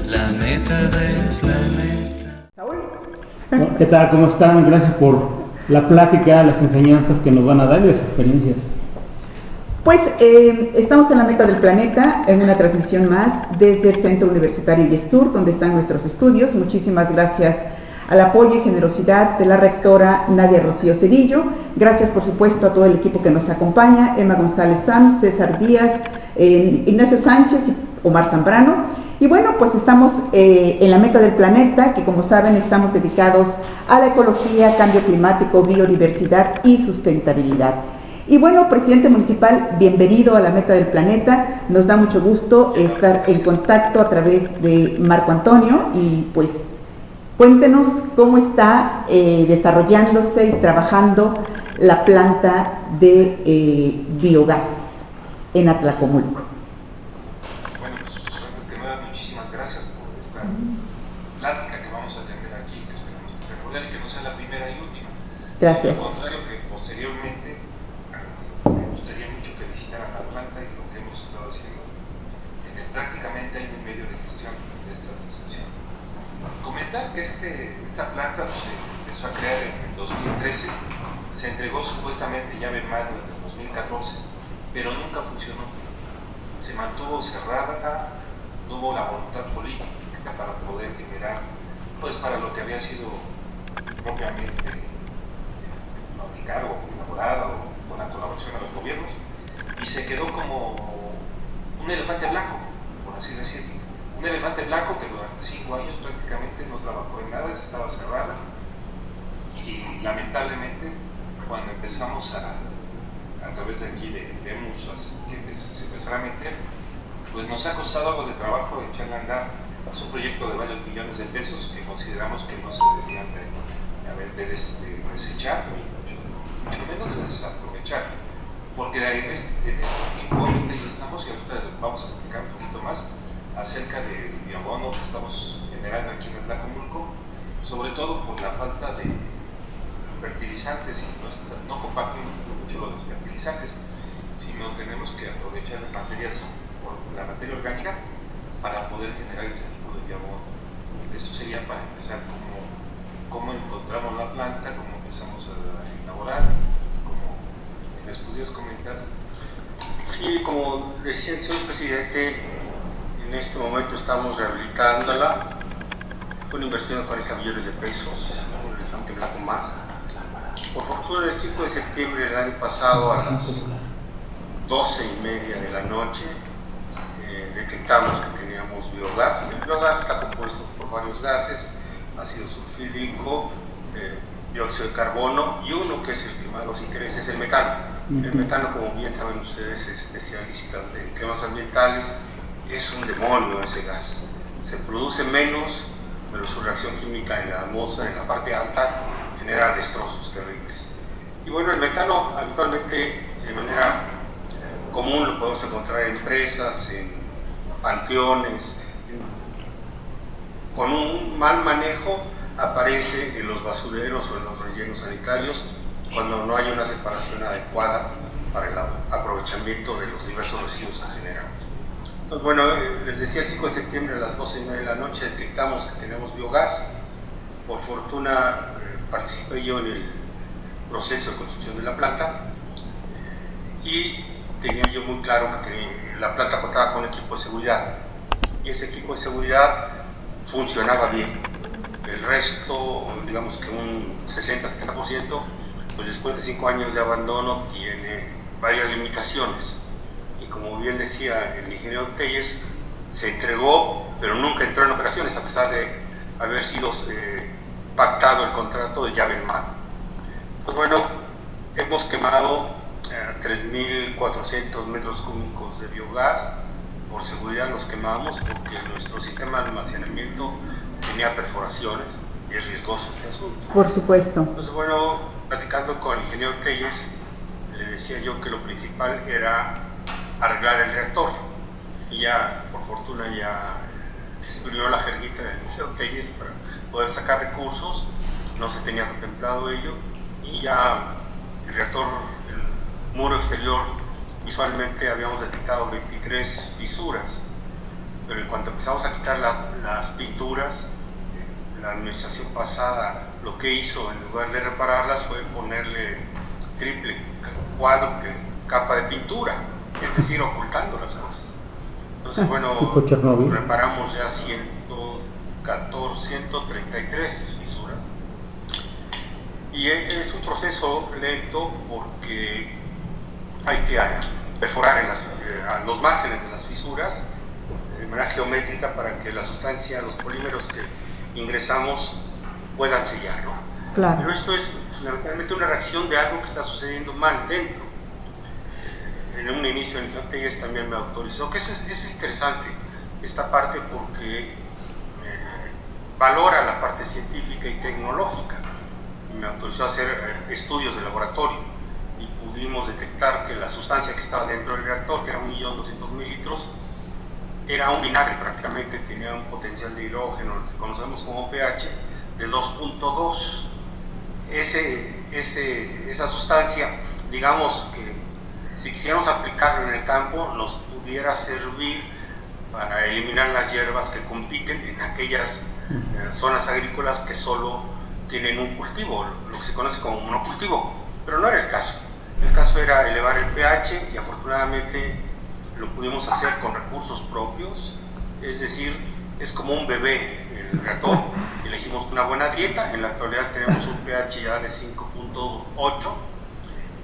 la neta del planeta. ¿Qué tal? ¿Cómo están? Gracias por la plática, las enseñanzas que nos van a dar y las experiencias. Pues estamos en la meta del planeta, en una transmisión más desde el Centro Universitario IESTUR, donde están nuestros estudios. Muchísimas gracias al apoyo y generosidad de la rectora Nadia Rocío Cedillo. Gracias, por supuesto, a todo el equipo que nos acompaña, Emma González Sanz, César Díaz, Ignacio Sánchez y Omar Zambrano. Y bueno, pues estamos en la meta del planeta, que como saben estamos dedicados a la ecología, cambio climático, biodiversidad y sustentabilidad. Y bueno, presidente municipal, bienvenido a la meta del planeta. Nos da mucho gusto estar en contacto a través de Marco Antonio y pues cuéntenos cómo está desarrollándose y trabajando la planta de biogás en Atlacomulco. Bueno, pues antes que nada, muchísimas gracias por esta plática que vamos a tener aquí, que esperamos que sea cordial y que no sea la primera y última. Gracias. Al contrario, que posteriormente me gustaría mucho que visitaran la planta y lo que hemos estado haciendo en el prácticamente año y medio de gestión de esta administración. Comentar que esta planta se empezó a crear en el 2013, se entregó supuestamente llave en mano en el 2014, pero nunca funcionó. Se mantuvo cerrada, no hubo la voluntad política para poder generar, pues para lo que había sido propiamente fabricado o elaborado con la colaboración de los gobiernos, y se quedó como un elefante blanco, por así decirlo. Un elefante blanco que durante 5 años prácticamente no trabajó en nada, estaba cerrada, y lamentablemente cuando empezamos a través de aquí de musas que se empezará a meter, pues nos ha costado algo de trabajo de echarle a andar a su proyecto de varios millones de pesos que consideramos que no se deberían de desechar, mucho menos de desaprovechar, porque en este tiempo ahorita ya estamos, y ahorita vamos a explicar un poquito más acerca del bioabono que estamos generando aquí en Atlacomulco, sobre todo por la falta de fertilizantes, y no compartimos mucho los fertilizantes, sino tenemos que aprovechar las materias, la materia orgánica, para poder generar este tipo de bioabono. Esto sería para empezar cómo encontramos la planta, cómo empezamos a elaborar, si les pudieras comentar. Sí, como decía el señor presidente, en este momento estamos rehabilitándola. Fue una inversión de 40 millones de pesos, un elefante blanco más. Por fortuna, el 5 de septiembre del año pasado, a las 12:30 de la noche, detectamos que teníamos biogás. El biogás está compuesto por varios gases: ácido sulfídrico, dióxido de carbono, y uno que es el que más nos interesa es el metano. El metano, como bien saben ustedes, especialistas en temas ambientales, es un demonio ese gas. Se produce menos, pero su reacción química en la atmósfera, en la parte alta, genera destrozos terribles. Y bueno, el metano habitualmente, de manera común, lo podemos encontrar en presas, en panteones. Con un mal manejo aparece en los basureros o en los rellenos sanitarios cuando no hay una separación adecuada para el aprovechamiento de los diversos residuos que generamos. Entonces, bueno, les decía, el 5 de septiembre a las 12:30 de la noche detectamos que tenemos biogás. Por fortuna participé yo en el proceso de construcción de la planta, y tenía yo muy claro que la planta contaba con equipo de seguridad, y ese equipo de seguridad funcionaba bien. El resto, digamos que un 60-70%, pues después de 5 años de abandono tiene varias limitaciones. Y como bien decía el ingeniero Telles, se entregó, pero nunca entró en operaciones, a pesar de haber sido pactado el contrato de llave en mano. Pues bueno, hemos quemado 3.400 metros cúbicos de biogás. Por seguridad los quemamos porque nuestro sistema de almacenamiento tenía perforaciones y es riesgoso este asunto. Por supuesto. Entonces, bueno, platicando con el ingeniero Telles, le decía yo que lo principal era arreglar el reactor, y ya, por fortuna, ya escribió la jerguita del ingeniero Telles para poder sacar recursos. No se tenía contemplado ello, y ya el reactor, el muro exterior, visualmente habíamos detectado 23 fisuras, pero en cuanto empezamos a quitar las pinturas. La administración pasada lo que hizo en lugar de repararlas fue ponerle triple, cuádruple capa de pintura, es decir, ocultando las cosas. Entonces, bueno, reparamos ya 133 fisuras. Y es un proceso lento porque hay que perforar en los márgenes de las fisuras de manera geométrica para que la sustancia, los polímeros que ingresamos puedan sellar, ¿no? Claro. Pero esto es fundamentalmente una reacción de algo que está sucediendo mal dentro. En un inicio, ellos también me autorizó, que eso es interesante, esta parte, porque valora la parte científica y tecnológica. Me autorizó a hacer estudios de laboratorio y pudimos detectar que la sustancia que estaba dentro del reactor, que era 1.200.000 litros, era un vinagre prácticamente, tenía un potencial de hidrógeno, lo que conocemos como pH, de 2.2. Esa sustancia, digamos que si quisiéramos aplicarla en el campo, nos pudiera servir para eliminar las hierbas que compiten en aquellas zonas agrícolas que solo tienen un cultivo, lo que se conoce como monocultivo, pero no era el caso. El caso era elevar el pH y afortunadamente lo pudimos hacer con recursos propios, es decir, es como un bebé el reactor, y le hicimos una buena dieta. En la actualidad tenemos un pH ya de 5.8,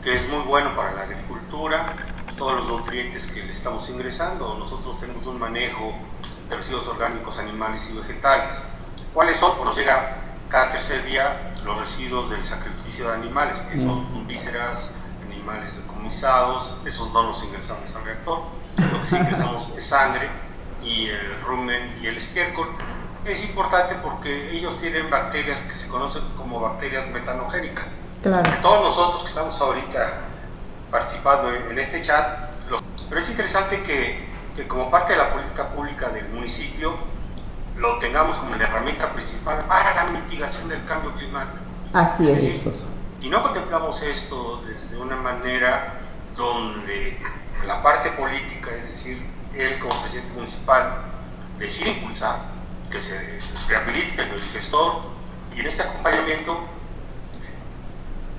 que es muy bueno para la agricultura, todos los nutrientes que le estamos ingresando. Nosotros tenemos un manejo de residuos orgánicos animales y vegetales. ¿Cuáles son? Pues nos llega cada tercer día los residuos del sacrificio de animales, que son vísceras, animales decomisados, esos no los ingresamos al reactor. Lo que sí ingresamos es sangre y el rumen y el estiércol. Es importante porque ellos tienen bacterias que se conocen como bacterias metanogénicas. Claro. Todos nosotros que estamos ahorita participando en este chat, pero es interesante que como parte de la política pública del municipio lo tengamos como la herramienta principal para la mitigación del cambio climático. Así es. Decir, si no contemplamos esto desde una manera donde la parte política, es decir, él como presidente municipal, decide impulsar que se rehabilite el gestor, y en este acompañamiento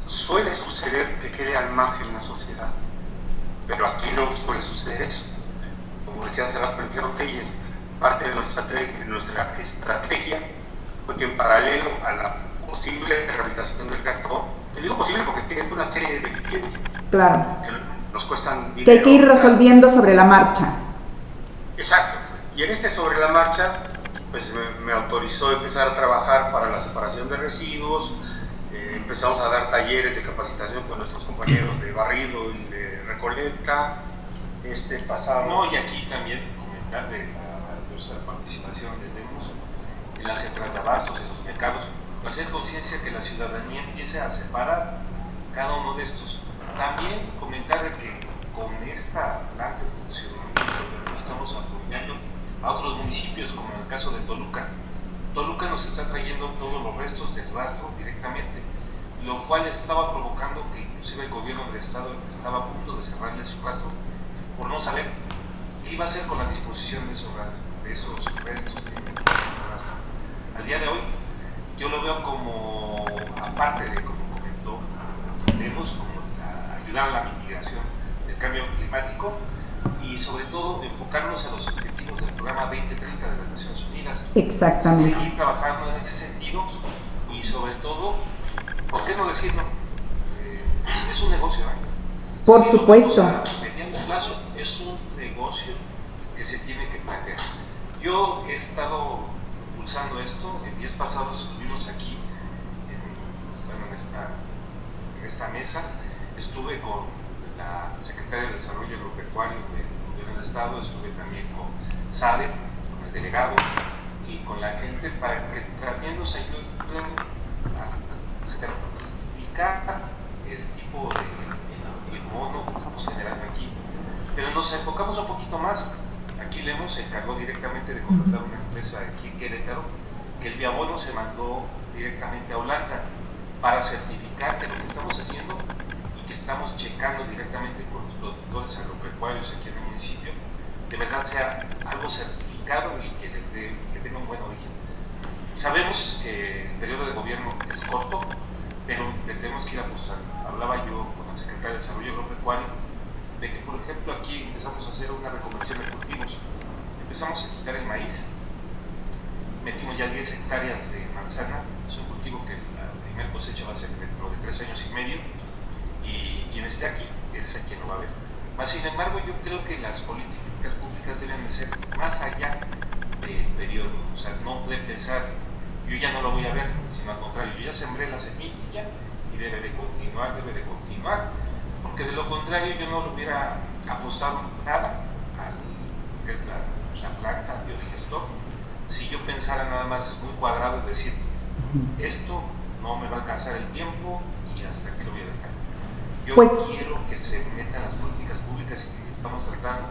suele suceder que quede al margen la sociedad, pero aquí no puede suceder eso. Como decía hace rato el señor Telles, parte de nuestra estrategia fue que en paralelo a la posible rehabilitación del reactor, te digo posible porque tiene una serie de deficiencias, claro, que nos cuestan dinero, que hay que ir resolviendo sobre la marcha. Exacto, y en sobre la marcha pues me autorizó empezar a trabajar para la separación de residuos. Empezamos a dar talleres de capacitación con nuestros compañeros de barrido y de recolecta. No, y aquí también comentar de nuestra participación tenemos en las centrales de abastos, en los mercados, hacer conciencia que la ciudadanía empiece a separar cada uno de estos. También comentar de que con esta plan de funcionamiento estamos apoyando a otros municipios, como en el caso de Toluca. Toluca nos está trayendo todos los restos del rastro directamente, lo cual estaba provocando que inclusive el gobierno del estado estaba a punto de cerrarle su rastro por no saber qué iba a hacer con la disposición de esos restos de rastro. Al día de hoy yo lo veo como, aparte de, como comentó, tenemos como ayudar a la mitigación del cambio climático y sobre todo enfocarnos en los objetivos del programa 2030 de las Naciones Unidas. Exactamente. Seguir trabajando en ese sentido y sobre todo, ¿por qué no decirlo? Es un negocio, ¿eh? Por supuesto. A mediano plazo es un negocio que se tiene que plantear. Yo he estado impulsando esto. En días pasados estuvimos aquí en esta mesa. Estuve con la Secretaria de Desarrollo Agropecuario del Gobierno del Estado, estuve también con SADE, con el delegado y con la gente para que también nos ayuden a certificar el tipo de mono que estamos generando aquí. Pero nos enfocamos un poquito más. Aquí Lemos se encargó directamente de contratar una empresa aquí en Querétaro, que el biabono se mandó directamente a Holanda para certificar que lo que estamos haciendo y que estamos checando directamente con los productores agropecuarios aquí en el municipio, de verdad sea algo certificado y que tenga un buen Sabemos que el periodo de gobierno es corto, pero le tenemos que ir apostando. Hablaba yo con el secretario de Desarrollo Agropecuario de que, por ejemplo, aquí empezamos a hacer una reconversión de cultivos. Empezamos a quitar el maíz, metimos ya 10 hectáreas de manzana. Es un cultivo que la primera cosecha va a ser dentro de 3 años y medio, y quien esté aquí es a quien lo va a ver. Mas, sin embargo, yo creo que las políticas públicas deben de ser más allá del periodo. O sea, no puede pensar, yo ya no lo voy a ver, sino al contrario, yo ya sembré la semilla y debe de continuar, porque de lo contrario yo no le hubiera apostado nada a lo que es la planta biodigestor, si yo pensara nada más muy cuadrado, es decir, esto no me va a alcanzar el tiempo y hasta aquí lo voy a dejar. Yo quiero que se metan las políticas públicas que estamos tratando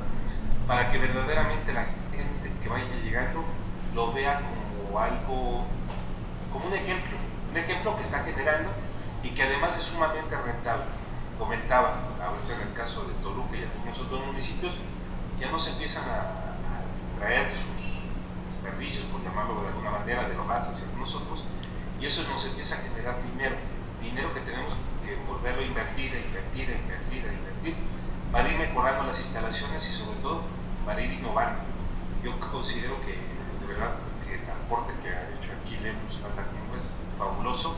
para que verdaderamente la gente que vaya llegando lo vea como algo, como un ejemplo que está generando y que además es sumamente rentable. Comentaba, ahorita en el caso de Toluca y algunos otros municipios, ya no se empiezan a traer sus desperdicios, por llamarlo de alguna manera, de los gastos y algunos otros, y eso nos empieza a generar dinero que tenemos que volverlo a invertir, para ir mejorando las instalaciones y sobre todo para ir innovando. Yo considero que de verdad que el aporte que ha hecho aquí Lemus es fabuloso.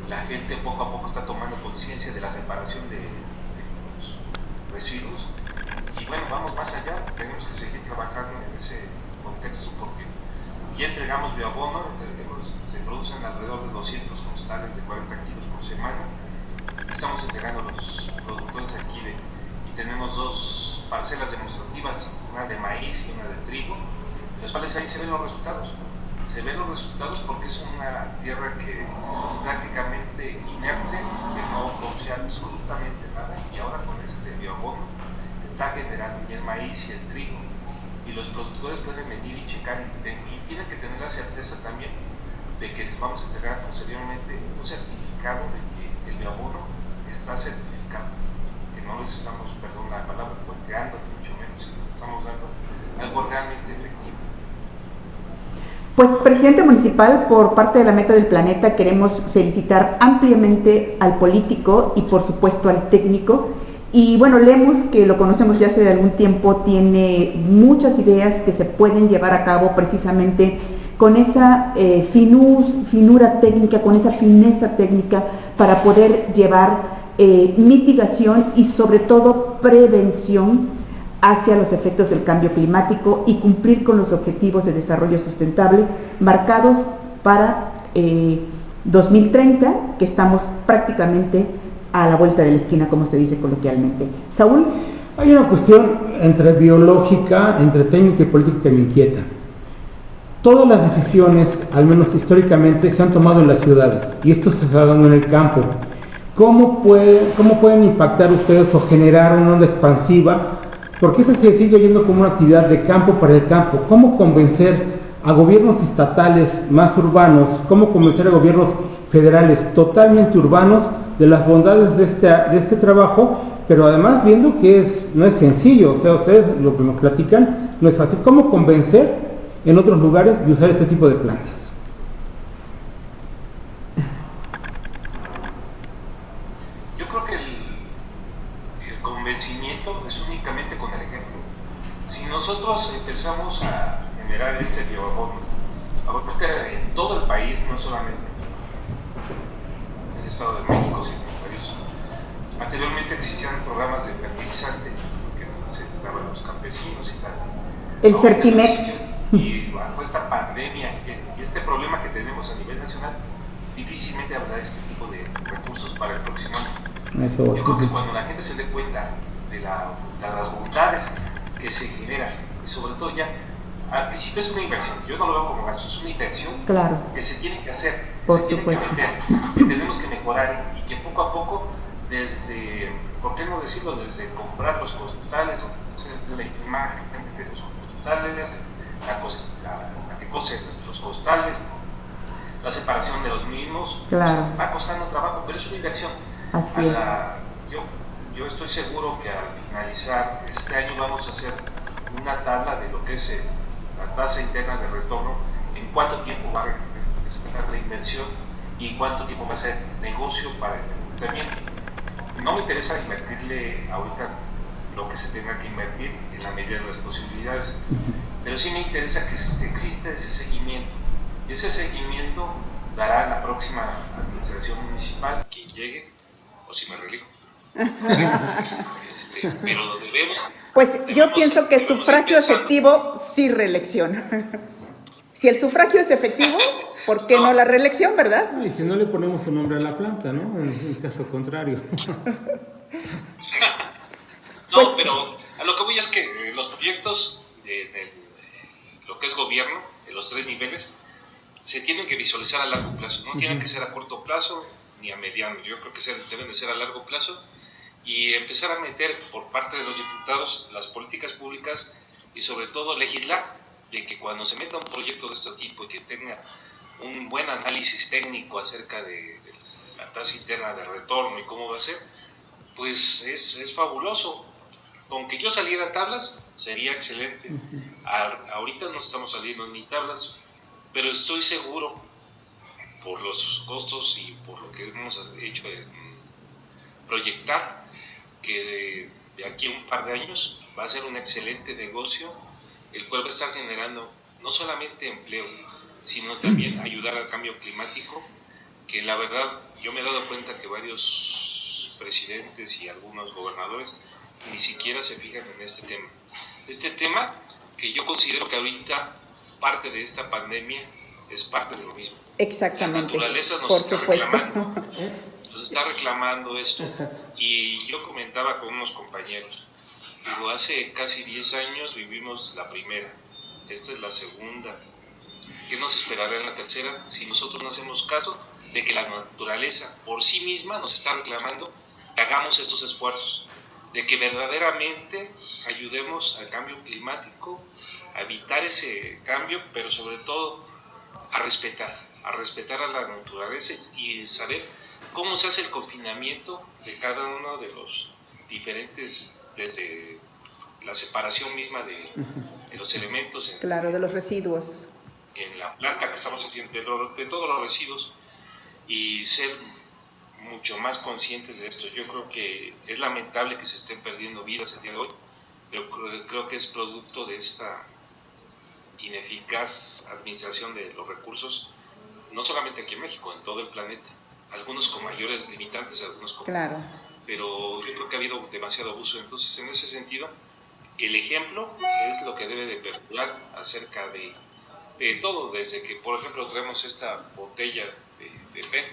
La gente poco a poco está tomando conciencia de la separación de los residuos y bueno, vamos más allá, tenemos que seguir trabajando en ese contexto porque ya entregamos bioabono, se producen alrededor de 200 costales de 40 kilos por semana. Estamos entregando a los productores aquí y tenemos 2 parcelas demostrativas, una de maíz y una de trigo, los cuales ahí se ven los resultados. Se ven los resultados porque es una tierra que prácticamente inerte, que no produce absolutamente nada, y ahora con este bioabono está generando y el maíz y el trigo, y los productores pueden venir y checar y tienen que tener la certeza también de que les vamos a entregar posteriormente un certificado de que el bioabono está certificado, que no les estamos, perdón la palabra, volteando, ni mucho menos, sino que estamos dando algo realmente efectivo. Pues, presidente municipal, por parte de la Meta del Planeta queremos felicitar ampliamente al político y por supuesto al técnico. Y bueno, Lemus, que lo conocemos ya hace algún tiempo, tiene muchas ideas que se pueden llevar a cabo precisamente con esa finura técnica, con esa fineza técnica para poder llevar mitigación y sobre todo prevención hacia los efectos del cambio climático y cumplir con los objetivos de desarrollo sustentable marcados para 2030, que estamos prácticamente a la vuelta de la esquina, como se dice coloquialmente. Saúl. Hay una cuestión entre biológica, entre técnica y política que me inquieta. Todas las decisiones, al menos históricamente, se han tomado en las ciudades y esto se está dando en el campo. ¿Cómo pueden impactar ustedes o generar una onda expansiva? Porque esto se sigue yendo como una actividad de campo para el campo. ¿Cómo convencer a gobiernos estatales más urbanos, cómo convencer a gobiernos federales totalmente urbanos de las bondades de este trabajo, pero además viendo que no es sencillo? O sea, ustedes lo que nos platican no es fácil. ¿Cómo convencer en otros lugares de usar este tipo de plantas? Yo creo que el convencimiento es únicamente con el ejemplo. Si nosotros empezamos a generar este bioabono en todo el país, no solamente en el Estado de México, sino en varios. Anteriormente existían programas de fertilizante que se les daba a los campesinos y tal. El Fertimex. Y bajo esta pandemia y este problema que tenemos a nivel nacional, difícilmente habrá este tipo de recursos para el próximo año. Yo creo que cuando la gente se dé cuenta de las bondades que se generan, y sobre todo ya, al principio es una inversión, yo no lo veo como gasto, es una inversión que se tiene que hacer, que se tiene que vender, que tenemos que mejorar y que poco a poco, desde, ¿por qué no decirlo? Desde comprar los costales, la imagen de los costales, la que cose los costales, la separación de los mismos, claro. Va costando trabajo, pero es una inversión. Yo estoy seguro que al finalizar este año vamos a hacer una tabla de lo que es la tasa interna de retorno, en cuánto tiempo va a estar la inversión y cuánto tiempo va a ser negocio para el ayuntamiento. No me interesa invertirle ahorita lo que se tenga que invertir en la medida de las posibilidades, pero sí me interesa que exista ese seguimiento. Y ese seguimiento dará la próxima administración municipal, quien llegue, o si me relijo. Pero debemos... Pues yo pienso que sufragio efectivo, sí reelección. Si el sufragio es efectivo, ¿por qué no la reelección, verdad? Y si no le ponemos su nombre a la planta, ¿no? En el caso contrario. No, pero a lo que voy es que los proyectos de lo que es gobierno, de los 3 niveles, se tienen que visualizar a largo plazo, no tienen que ser a corto plazo ni a mediano. Yo creo que deben de ser a largo plazo y empezar a meter por parte de los diputados las políticas públicas y sobre todo legislar de que cuando se meta un proyecto de este tipo y que tenga un buen análisis técnico acerca de la tasa interna de retorno y cómo va a ser, pues es fabuloso. Con que yo saliera a tablas sería excelente. Ahorita no estamos saliendo ni tablas, pero estoy seguro, por los costos y por lo que hemos hecho proyectar, que de aquí a un par de años va a ser un excelente negocio, el cual va a estar generando no solamente empleo, sino también ayudar al cambio climático, que la verdad yo me he dado cuenta que varios presidentes y algunos gobernadores ni siquiera se fijan en este tema. Este tema que yo considero que ahorita parte de esta pandemia es parte de lo mismo. Exactamente. La naturaleza por supuesto. Nos está reclamando esto. Exacto. Y yo comentaba con unos compañeros, digo, hace casi 10 años vivimos la primera, esta es la segunda. ¿Qué nos esperará en la tercera si nosotros no hacemos caso de que la naturaleza por sí misma nos está reclamando que hagamos estos esfuerzos, de que verdaderamente ayudemos al cambio climático, a evitar ese cambio, pero sobre todo a respetar a la naturaleza y saber cómo se hace el confinamiento de cada uno de los diferentes, desde la separación misma de los elementos Claro, de los residuos. en la planta que estamos haciendo, de todos los residuos, y ser mucho más conscientes de esto. Yo creo que es lamentable que se estén perdiendo vidas el día de hoy, pero creo que es producto de esta ineficaz administración de los recursos, no solamente aquí en México, en todo el planeta, algunos con mayores limitantes, algunos con... Claro. Pero yo creo que ha habido demasiado abuso. Entonces, en ese sentido, el ejemplo es lo que debe de perdurar acerca de todo, desde que, por ejemplo, traemos esta botella de PET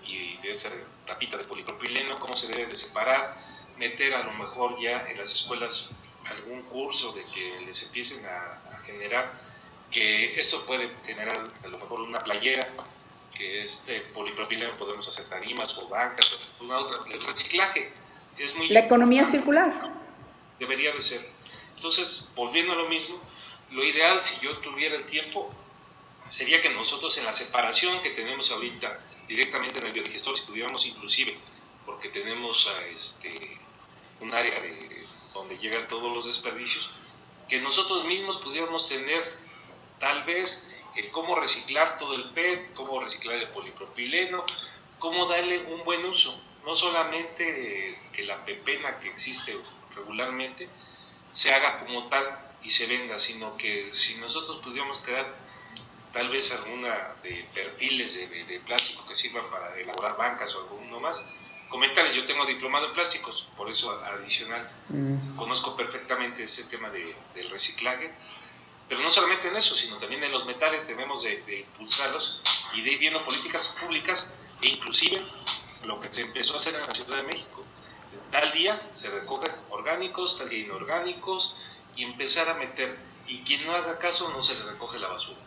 y de esta tapita de polipropileno, cómo se debe de separar, meter a lo mejor ya en las escuelas algún curso de que les empiecen a generar, que esto puede generar a lo mejor una playera, que este polipropileno podemos hacer tarimas o bancas, o una otra, el reciclaje es muy La economía importante. circular. Debería de ser. Entonces, volviendo a lo mismo, lo ideal, si yo tuviera el tiempo, sería que nosotros en la separación que tenemos ahorita directamente en el biodigestor, si tuviéramos inclusive, porque tenemos un área donde llegan todos los desperdicios, que nosotros mismos pudiéramos tener tal vez el cómo reciclar todo el PET, cómo reciclar el polipropileno, cómo darle un buen uso, no solamente que la pepena que existe regularmente se haga como tal y se venda, sino que si nosotros pudiéramos crear tal vez alguna de perfiles de plástico que sirvan para elaborar bancas o alguno más. Comentarios, yo tengo diplomado en plásticos, por eso adicional, conozco perfectamente ese tema del reciclaje, pero no solamente en eso, sino también en los metales debemos de impulsarlos y de ir viendo políticas públicas e inclusive lo que se empezó a hacer en la Ciudad de México. Tal día se recogen orgánicos, tal día inorgánicos y empezar a meter, y quien no haga caso no se le recoge la basura.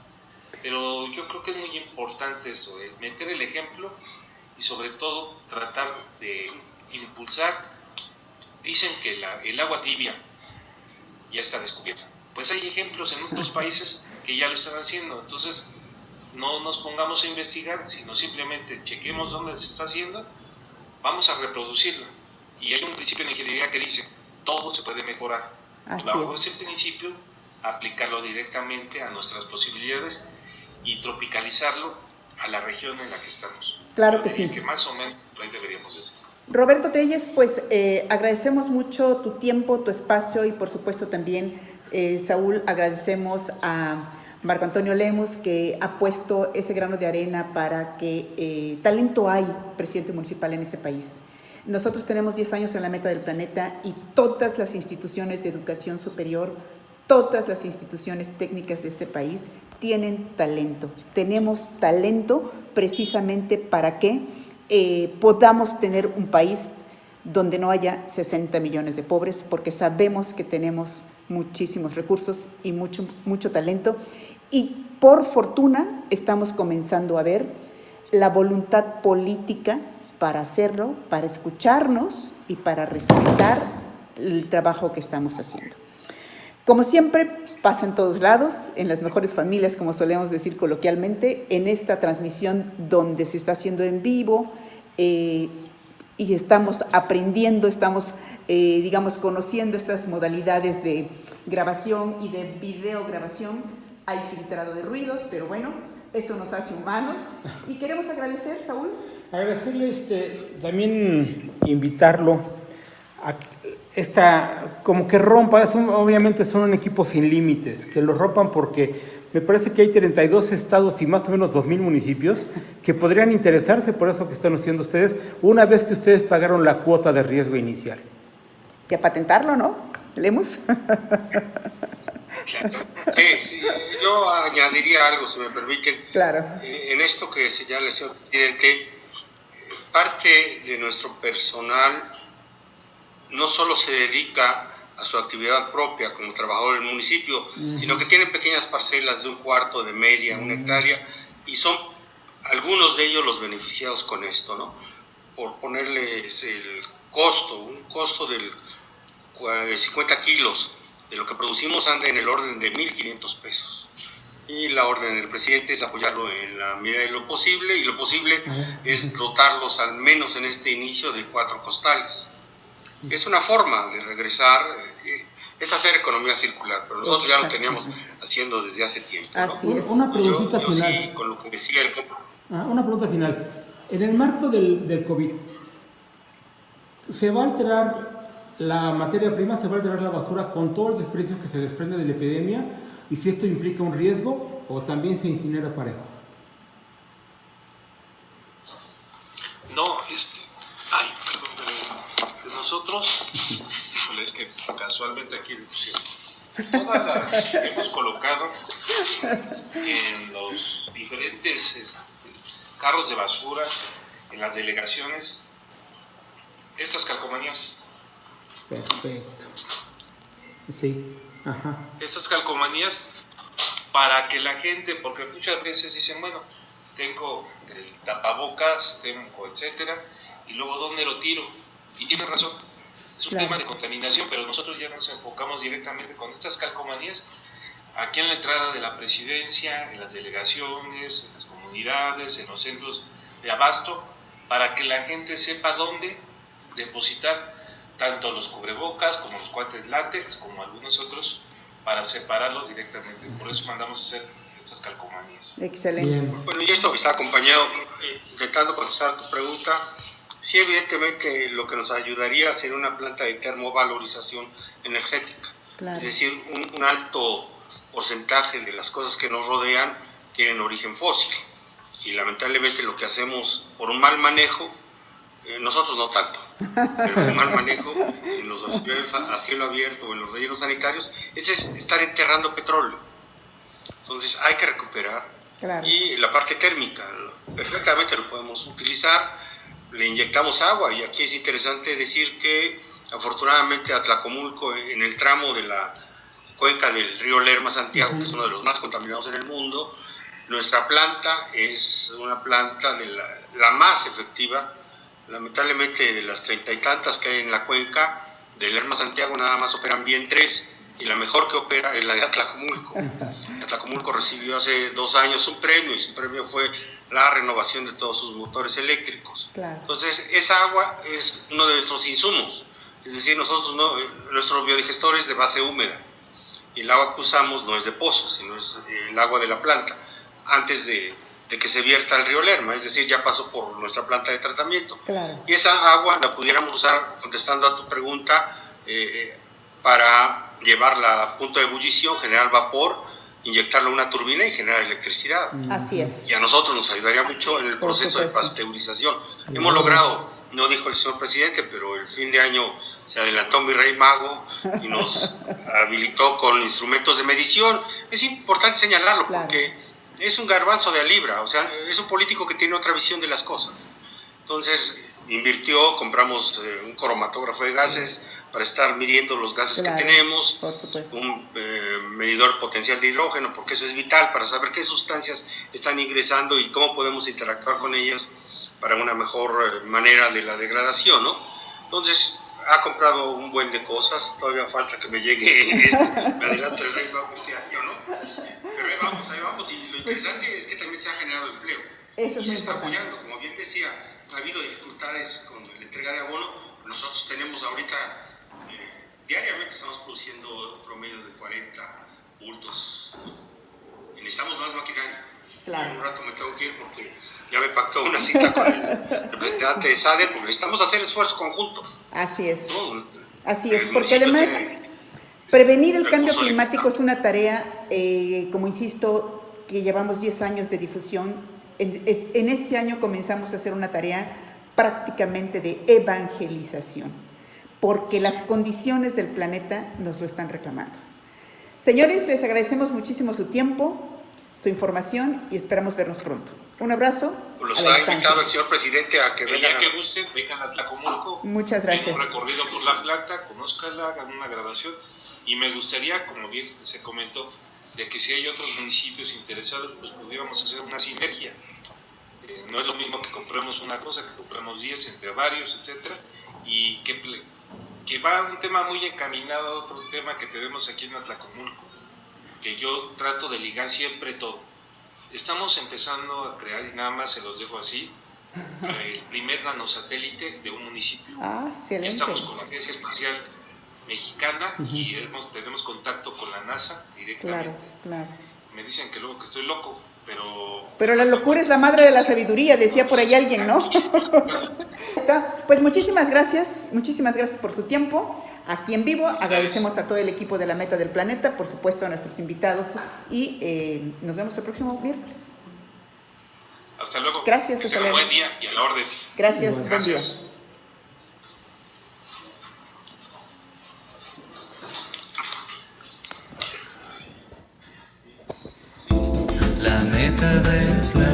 Pero yo creo que es muy importante esto, meter el ejemplo y sobre todo tratar de impulsar. Dicen que el agua tibia ya está descubierta. Pues hay ejemplos en otros países que ya lo están haciendo. Entonces no nos pongamos a investigar, sino simplemente chequemos dónde se está haciendo, vamos a reproducirlo. Y hay un principio en ingeniería que dice, todo se puede mejorar. Así Bajo es. ese principio, aplicarlo directamente a nuestras posibilidades y tropicalizarlo a la región en la que estamos. Claro que sí. Que más o menos ahí deberíamos decir. Roberto Telles, pues agradecemos mucho tu tiempo, tu espacio y por supuesto también, Saúl, agradecemos a Marco Antonio Lemus que ha puesto ese grano de arena para que talento hay, presidente municipal en este país. Nosotros tenemos 10 años en la meta del planeta y todas las instituciones de educación superior, todas las instituciones técnicas de este país tienen talento. Tenemos talento precisamente para que podamos tener un país donde no haya 60 millones de pobres, porque sabemos que tenemos muchísimos recursos y mucho talento. Y por fortuna estamos comenzando a ver la voluntad política para hacerlo, para escucharnos y para respetar el trabajo que estamos haciendo. Como siempre, pasa en todos lados, en las mejores familias, como solemos decir coloquialmente, en esta transmisión donde se está haciendo en vivo y estamos aprendiendo, estamos, digamos, conociendo estas modalidades de grabación y de videograbación. Hay filtrado de ruidos, pero bueno, esto nos hace humanos. Y queremos agradecer, Saúl. Agradecerle, también invitarlo a como que rompa, obviamente son un equipo sin límites, que lo rompan porque me parece que hay 32 estados y más o menos 2,000 municipios que podrían interesarse por eso que están haciendo ustedes, una vez que ustedes pagaron la cuota de riesgo inicial. Y a patentarlo, ¿no? ¿Leemos? Sí, yo añadiría algo, si me permiten. Claro. En esto que señala el señor presidente, parte de nuestro personal no solo se dedica a su actividad propia como trabajador del municipio, sino que tienen pequeñas parcelas de 1/4 de media, 1 hectárea, y son algunos de ellos los beneficiados con esto, ¿no? Por ponerles el costo, un costo de 50 kilos de lo que producimos anda en el orden de 1,500 pesos. Y la orden del presidente es apoyarlo en la medida de lo posible, y lo posible es dotarlos al menos en este inicio de 4 costales. Es una forma de regresar, es hacer economía circular, pero nosotros ya lo teníamos haciendo desde hace tiempo, ¿no? Así es. Una preguntita yo final. Sí, con lo que decía Una pregunta final. En el marco del COVID, ¿se va a alterar la materia prima, se va a alterar la basura con todo el desperdicio que se desprende de la epidemia? ¿Y si esto implica un riesgo o también se incinera parejo? No, perdón, pero nosotros, híjole, es que casualmente aquí todas las hemos colocado en los diferentes carros de basura, en las delegaciones, estas calcomanías. Perfecto. Sí, ajá. Estas calcomanías para que la gente, porque muchas veces dicen, bueno, tengo el tapabocas, tengo etcétera, y luego ¿dónde lo tiro? Y tienen razón, es un tema de contaminación, pero nosotros ya nos enfocamos directamente con estas calcomanías aquí en la entrada de la presidencia, en las delegaciones, en las comunidades, en los centros de abasto, para que la gente sepa dónde depositar tanto los cubrebocas como los guantes látex, como algunos otros, para separarlos directamente. Por eso mandamos a hacer estas calcomanías. Excelente. Bien. Bueno, y esto que está acompañado, intentando contestar tu pregunta, sí, evidentemente lo que nos ayudaría a ser una planta de termovalorización energética. Claro. Es decir, un alto porcentaje de las cosas que nos rodean tienen origen fósil. Y lamentablemente lo que hacemos por un mal manejo, nosotros no tanto, pero un mal manejo en los basureros a cielo abierto o en los rellenos sanitarios, es estar enterrando petróleo. Entonces hay que recuperar. Claro. Y la parte térmica, perfectamente lo podemos utilizar, le inyectamos agua, y aquí es interesante decir que afortunadamente a Tlacomulco, en el tramo de la cuenca del río Lerma-Santiago, que es uno de los más contaminados en el mundo, nuestra planta es una planta de la más efectiva. Lamentablemente de las 30 y tantas que hay en la cuenca del Lerma-Santiago nada más operan bien 3, y la mejor que opera es la de Atlacomulco. Atlacomulco recibió hace 2 años un premio, y su premio fue la renovación de todos sus motores eléctricos. Claro. Entonces esa agua es uno de nuestros insumos, es decir, nuestro biodigestor es de base húmeda, y el agua que usamos no es de pozo, sino es el agua de la planta. antes de que se vierta al río Lerma, es decir, ya pasó por nuestra planta de tratamiento. Claro. Y esa agua la pudiéramos usar, contestando a tu pregunta, para llevarla a punto de ebullición, generar vapor, inyectarla a una turbina y generar electricidad. Así es. Y a nosotros nos ayudaría mucho en el Por proceso de supuesto. pasteurización. Hemos logrado, no dijo el señor presidente, pero el fin de año se adelantó mi rey mago y nos habilitó con instrumentos de medición. Es importante señalarlo, Claro. porque es un garbanzo de a libra, o sea, es un político que tiene otra visión de las cosas. Entonces invirtió, compramos un cromatógrafo de gases para estar midiendo los gases Claro, que tenemos, por supuesto. un medidor potencial de hidrógeno, porque eso es vital para saber qué sustancias están ingresando y cómo podemos interactuar con ellas para una mejor manera de la degradación, ¿no? Entonces ha comprado un buen de cosas, todavía falta que me llegue me adelanto el rey mago este año, ¿no? Pero ahí vamos, y lo interesante es que también se ha generado empleo. Eso es Y se muy está importante. apoyando, como bien decía, ha habido dificultades con la entrega de abono. Nosotros tenemos ahorita, diariamente estamos produciendo un promedio de 40 bultos. Y necesitamos más maquinaria. Claro. En un rato me tengo que ir porque ya me pactó una cita con el representante de SADE, porque necesitamos hacer esfuerzo conjunto, Así es. ¿no? Así es, El porque municipio además tiene prevenir el cambio recursos climático es limitados. una tarea, como insisto, que llevamos 10 años de difusión. En este año comenzamos a hacer una tarea prácticamente de evangelización, porque las condiciones del planeta nos lo están reclamando. Señores, les agradecemos muchísimo su tiempo, su información y esperamos vernos pronto. Un abrazo. Los a la ha distancia. invitado el señor presidente a que El vengan día a... que gusten, vengan a Tlacomulco. Muchas Den gracias. un recorrido por la planta, conózcanla, hagan una grabación. Y me gustaría, como bien se comentó, de que si hay otros municipios interesados, pues pudiéramos hacer una sinergia. No es lo mismo que compremos una cosa, que compremos 10 entre varios, etcétera, y que va un tema muy encaminado a otro tema que tenemos aquí en Atlacomulco, que yo trato de ligar siempre todo. Estamos empezando a crear, y nada más se los dejo así, el primer nanosatélite de un municipio. Ah, excelente. Estamos con la Agencia Espacial Mexicana y tenemos contacto con la NASA Claro, directamente. claro. Me dicen que luego que estoy loco, pero... Pero la locura es la madre de la sabiduría, decía por ahí alguien, ¿no? Está. Pues muchísimas gracias por su tiempo. Aquí en vivo agradecemos a todo el equipo de La Meta del Planeta, por supuesto a nuestros invitados y nos vemos el próximo miércoles. Hasta luego. Gracias, Que hasta tengan luego. buen día y a la orden. Gracias, Bueno. buen día. Gracias. La meta del planeta.